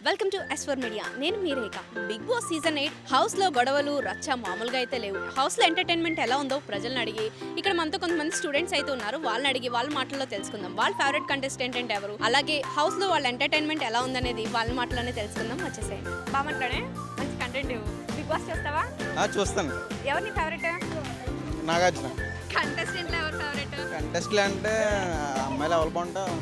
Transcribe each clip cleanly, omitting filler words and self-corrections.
Welcome to S4 media. నేను మీ రేఖ. Big boss season 8 house లో గొడవలు రచ్చ మామూలుగా అయితే లేవు. హౌస్ లో ఎంటర్టైన్మెంట్ ఎలా ఉందో ప్రజలను అడిగి, ఇక్కడ మనతో కొంతమంది స్టూడెంట్స్ అయితే ఉన్నారు, వాళ్ళని అడిగి వాళ్ళ మాటల్లో తెలుసుకుందాం. వాళ్ళ ఫేవరెట్ కంటెస్టెంట్ అంటే ఎవరు, అలాగే హౌస్ లో వాళ్ళ ఎంటర్టైన్మెంట్ ఎలా ఉందనేది వాళ్ళ మాటలోనే తెలుసుకుందాం. వచ్చేసేయండి. బాగుంటాడే మంచి కంటెంట్. బిగ్ బాస్ చూస్తావా? చూస్తాను. ఎవరు నీ ఫేవరెట్ నాగార్జున. కంటెస్టెంట్ ఎవరు ఫేవరెట్? కంటెస్ట్లు అంటే అమ్మాయిలు ఎవరు బాగుంటారు?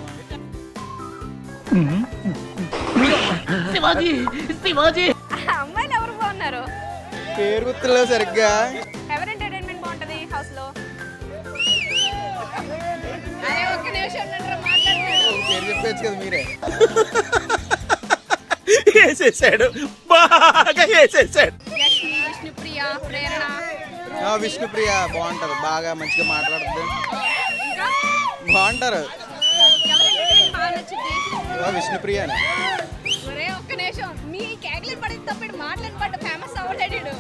అమ్మాయిలు ఎవరు బాగున్నారు? పేరు గుర్తులేదు సరిగ్గా. ఎవరు ఎంటర్టైన్మెంట్ బాగుంటది హౌస్ లో? అరే ఒక్క నిమిషం మాట్లాడుతున్నాడు. పేరు చెప్పచ్చు కదా మీరే. వేసేసాడు, బాగా వేసేసాడు. విష్ణుప్రియ, ప్రేరణ. విష్ణుప్రియ బాగుంటారు, బాగా మంచిగా మాట్లాడుతుంది, ఇంకా బాగుంటారు. ఎవరు entertainment బాగా నచ్చుద్ది? విష్ణుప్రియ ఒరే ఒక్క నిమిషం, మీ కేకలు పడి తప్ప మాట్లాడి పడ్డ ఫేమస్ అవ్వలేడు.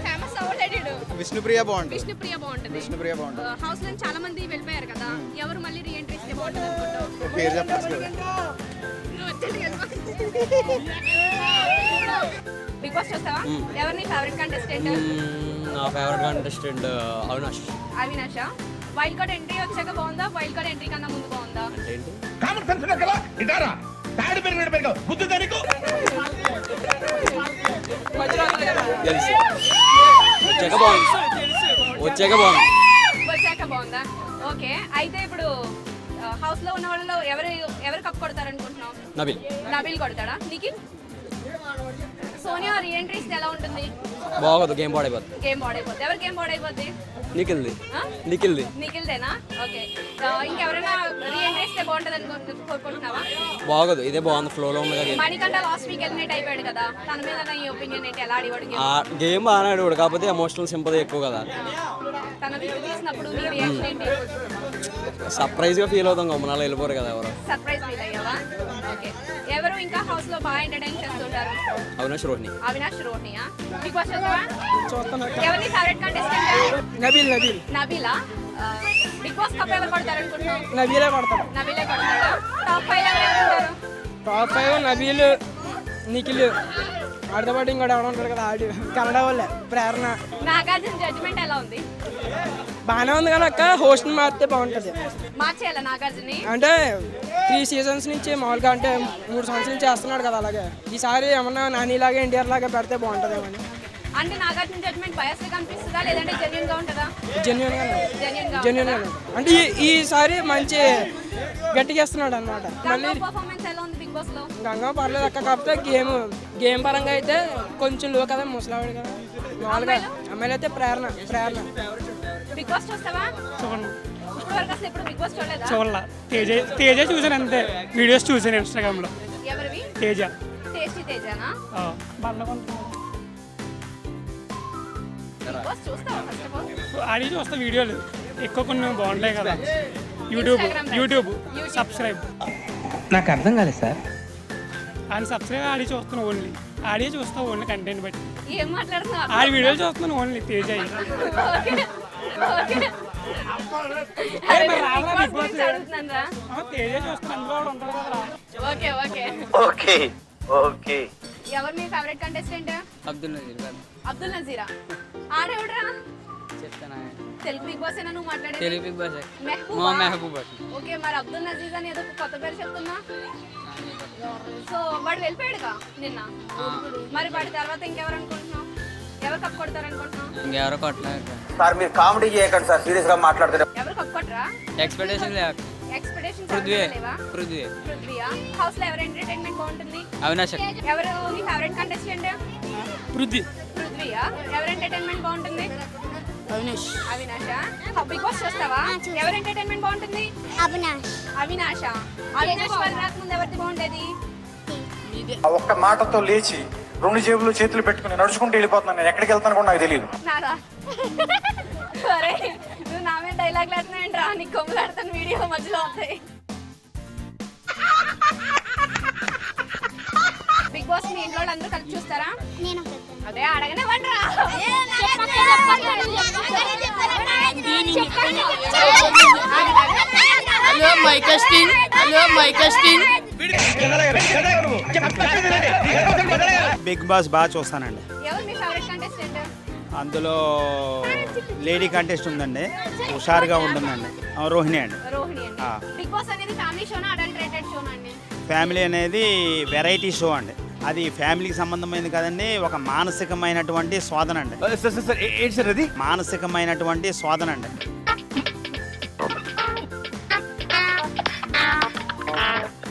ఫేమస్ అవ్వలేడు. విష్ణుప్రియ బాగుంటుంది. విష్ణుప్రియ బాగుంటది. విష్ణుప్రియ బాగుంటుంది. హౌస్ లో చాలా మంది వెళ్ళిపోయారు కదా, ఎవరు మళ్ళీ రీఎంట్రీ ఇస్తే బాగుంటుంది అనుకుంటావు? పేరు చెప్పచ్చు కదా. బిగ్ బాస్ చూస్తావా? ఎవరిని ఫేవరెట్ కంటెస్టెంట్? నా ఫేవరెట్ కంటెస్టెంట్ అవినాష్. అవినాషా? వైల్డ్ కార్డ్ ఎంట్రీ వచ్చాక బాగుందా, వైల్డ్ కార్డ్ ఎంట్రీ కన్నా ముందు బాగుందా? అంటే ఏంటి? కామన్ సెన్స్ ఉన్నా కదా ఇటారా తాడు పెరిగిన బుద్ధి దానికి తెలిసి వచ్చాక బాగుంది. వచ్చాక బాగుంది. వచ్చాక బాగుందా? ఓకే. అయితే ఇప్పుడు హౌస్ లో ఉన్న వాళ్ళలో ఎవరు కప్ కొడతారు అనుకుంటున్నావు? నబిల్. నబీల్ కొడతాడా? నిఖిల్? సోనియా రీఎంట్రీ ఇస్తే ఎలా ఉంటుంది? బాగోదు, గేమ్ పాడైపోద్ది. గేమ్ పాడైపోద్ది. ఎవరు గేమ్ పాడైపోద్ది? నిఖిల్ది. ఆ? నిఖిల్ది. నిఖిల్దేనా? ఓకే. ఇంకెవరైనా రీఎంట్రీ ఇస్తే బాగుంటుంది కోరుకుంటున్నావా? బాగోదు, ఇదే బాగుంది, ఫ్లోలో ఉంది కదా. మణికంఠ లాస్ట్ వీక్ ఎలిమినేట్ అయిపోయాడు కదా, తన మీద నీ ఒపీనియన్ ఏంటి? ఎలా ఆడివాడు ఆ గేమ్ బాగానే ఆడాడు, కాకపోతే ఎమోషనల్ సింపతి ఎక్కువ కదా. తన వీడియో తీసినప్పుడు నీ రియాక్షన్ ఏంటి? సర్ప్రైజ్గా ఫీల్ అవుతాం, గమనాలు వెళ్ళిపోరు కదా ఎవరు. సర్ప్రైజ్ ఫీల్ అయ్యావా? ఓకే. ఎవరు ఇంకా హౌస్ లో బాగా ఎంటర్టైన్ చేస్తుంటారు? అవినాష్ రోహిణి. అవినాష్ రోహిణియా? బిగ్ బాస్ చూస్తావా? ఎవరిని ఫేవరెట్ కంటెస్టెంట్? నబీల్. నబీలా? బిగ్ బాస్ కప్ ఎవరు కొడతారు అనుకుంటున్నావు? నబీలే కొడతాడు. నబీలే కొడతాడా? టాప్ 5 ఎవరు ఉంటారు? టాప్ 5 నబీల్, నిఖిల్, ఆడితో పాటు ఇంకోటి ఎవడ ఉంటాడు కదా, ఆడి కన్నడ వాళ్ళే, ప్రేరణ. నాగార్జున జడ్జిమెంట్ ఎలా ఉంది? బాగానే ఉంది కానీ అక్క హోస్ట్ని మారితే బాగుంటుంది. మార్చేయాలా నాగార్జుని? అంటే 3 సీజన్స్ నుంచి మామూలుగా అంటే 3 సంవత్సరాల నుంచి చేస్తున్నాడు కదా, అలాగే ఈసారి ఏమన్నా నానిలాగా ఎన్టీఆర్ లాగా పెడితే బాగుంటుందేమని. అంటే నాగార్జున జడ్జిమెంట్ బయాస్ గా కనిపిస్తుందా, లేదంటే జెన్యూన్ గా ఉంటుందా? జెన్యున్గా అంటే ఈసారి మంచి గట్టిగా ఇస్తున్నాడు అనమాట. మళ్ళీ పర్ఫార్మెన్స్ ఎలా ఉంది బిగ్ బాస్ లో? గంగా పర్లేదు అక్క, కాకపోతే గేమ్ పరంగా అయితే కొంచెం లో కదా, ముసలావిడు కదా. మామూలుగా అమ్మాయిలు అయితే ప్రేరణ. బిగ్ బాస్ చూస్తావా? ఇప్పుడు వరకు అసలు ఎప్పుడు బిగ్ బాస్ చూడలేదా? చూడలా. తేజ చూసాను అంతే, వీడియోస్ చూసాను ఇన్స్టాగ్రామ్ లో. ఎవరివి? తేజ. టేస్టీ తేజానా? బిగ్ బాస్ చూస్తావా ఫస్ట్ ఆఫ్ ఆల్? అది చూస్తా, వీడియోలు ఎక్కువ కొన్ని బాగుంటాయి కదా. YouTube subscribe. నాకు అర్థం కాలేదు సార్. ఆయన సబ్స్క్రైబ్ ఆడి చూస్తున్నాను, ఓన్లీ ఆడియే చూస్తా, ఓన్లీ కంటెంట్ బట్టి. ఏం మాట్లాడుతున్నావు? ఆడి వీడియోలు చూస్తున్నాను ఓన్లీ, తేజ. ఓకే. ఓకే. అరే, నేను బిగ్ బాస్ గురించి అడుగుతున్నానురా. తేజ చూస్తున్నా, అందులో కూడా ఉంటాడు కదా. ఓకే. ఓకే. ఓకే ఓకే ఎవరు మీ ఫేవరెట్ కంటెస్టెంట్? అబ్దుల్ నజీర్ గారు. అబ్దుల్ నజీరా? ఆడేవుడ్రా? చెప్తానా? తెలుగు బిగ్ బాస్ ఏనా నువ్వు మాట్లాడేది? తెలుగు బిగ్ బాస్ మెహబూబా? మెహబూబా. ఓకే. మరి అబ్దుల్ నజీజ్ అని ఏదో ఒక కొత్త పేరు చెప్తున్నా. సో వాడు వెళ్ళిపోయాడుగా నిన్న, మరి వాడి తర్వాత ఇంకెవరు అనుకుంటున్నావు? ఎవరు కప్ కొడతారు అనుకుంటున్నావు? ఇంకెవరో కొట్టలేదు సార్, మీరు కామెడీ చేయకండి సార్, సీరియస్ గా మాట్లాడుతున్నారు. ఎవరు కప్ కొట్టరా? ఎక్స్పెక్టేషన్ లేక. ఎక్స్పెక్టేషన్స్ పృథ్వీయా. పృథ్వీయా? హౌస్ లో ఎవరు ఎంటర్టైన్మెంట్ బాగుంటుంది? అవినాష్. ఎవరు నీ ఫేవరెట్ కంటెస్టెంట్? పృథ్వీయా? ఎవరు ఎంటర్టైన్మెంట్ బాగుంటుంది? అవినాషా? బిగ్ బాస్ చూస్తావా? ఎవరు ఎంటర్టైన్మెంట్ బాగుంటుంది? అవినాషా? అవినాష్ వాళ్ళ రాకముందు ఎవరిది బాగుండేది? ఒక్క మాటతో లేచి 2 జేబులు చేతులు పెట్టుకుని నడుచుకుంటూ వెళ్ళిపోతున్నాను. నేను ఎక్కడికి వెళ్తాను కూడా నాకు తెలియదు. నాదా? సరే, నువ్వు నా మీద డైలాగ్ లేస్తున్నాయంట్రా, నీకు కొమ్ములాడుతాను వీడియో మధ్యలో అవుతాయి. బిగ్ బాస్ మీ ఇంట్లో అందరూ కలిసి చూస్తారా? అదే అడగనే వండరా. Hello mike testing. Bigg Boss బాగా చూస్తానండి. ఎవరు మీ ఫేవరెట్ కంటెస్టెంట్? అందులో లేడీ కంటెస్ట్ ఉందండి, హుషారుగా ఉంటుందండి. రోహిణి అండి. రోహిణి అండి. బిగ్ బాస్ అనేది ఫ్యామిలీ షోనా అడల్ట్ రేటెడ్ షోనా అండి? ఫ్యామిలీ అనేది వెరైటీ షో అండి. అది ఫ్యామిలీకి సంబంధమైనది కదండి, ఒక మానసికమైనటువంటి శోధన అండి. ఏంటి సార్ అది? మానసికమైనటువంటి శోధన అండి.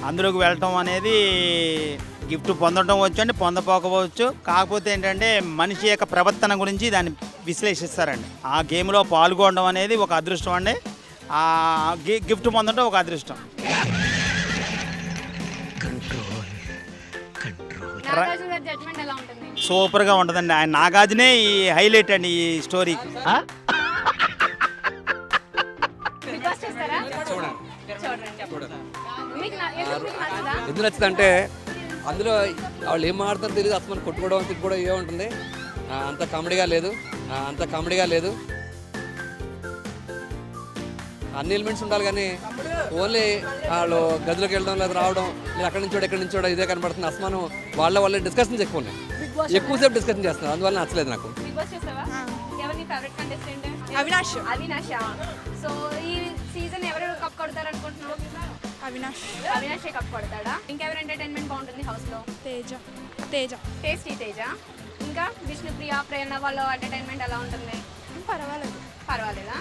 అందులోకి వెళ్ళటం అనేది గిఫ్ట్ పొందడం వచ్చు అండి, పొందపోకపోవచ్చు. కాకపోతే ఏంటంటే మనిషి యొక్క ప్రవర్తన గురించి దాన్ని విశ్లేషిస్తారండి. ఆ గేమ్లో పాల్గొనడం అనేది ఒక అదృష్టం అండి, ఆ గిఫ్ట్ పొందడం ఒక అదృష్టం. నాగార్జున గారి జడ్జ్మెంట్ ఎలా ఉంటుంది? సూపర్గా ఉంటుందండి. ఆయన నాగార్జునే ఈ హైలైట్ అండి ఈ స్టోరీకి. బిగ్ బాస్ చూస్తారా? చూడండి. మీకు ఎందుకు నచ్చదా? ఎందుకు నచ్చిందంటే అందులో వాళ్ళు ఏం మాట్లాడుతారో తెలియదు, అసలు మనం కొట్టుకోవడం తిట్టుకోవడం ఏ ఉంటుంది, అంత కామెడీగా లేదు. అన్ని ఎలిమెంట్స్ ఉండాలి కానీ ఓన్లీ వాళ్ళు గదిలోకి వెళ్ళడం లేదా రావడం లేదా అక్కడి నుంచి ఎక్కడి నుంచో ఇదే కనబడుతుంది. అసమానం వాళ్ళ డిస్కషన్స్ ఎక్కువ ఉన్నాయి, ఎక్కువసేపు డిస్కషన్ చేస్తున్నారు, అందువల్ల నచ్చలేదు నాకు. బిగ్ బాస్ చూస్తావా? ఎవరు నీ ఫేవరెట్ కంటెస్టెంట్? అవినాష్. సో ఈ సీజన్ ఎవరు కప్ కొడతారు అనుకుంటున్నావు? అవినాషే కప్ కొడతాడా? ఇంకెవరు ఎంటర్టైన్మెంట్ బాగుంటుంది హౌస్ లో? తేజ. టేస్టీ తేజ. ఇంకా విష్ణుప్రియ, ప్రేరణ వాళ్ళ ఎంటర్టైన్మెంట్ ఎలా ఉంటుంది? పర్వాలేదా?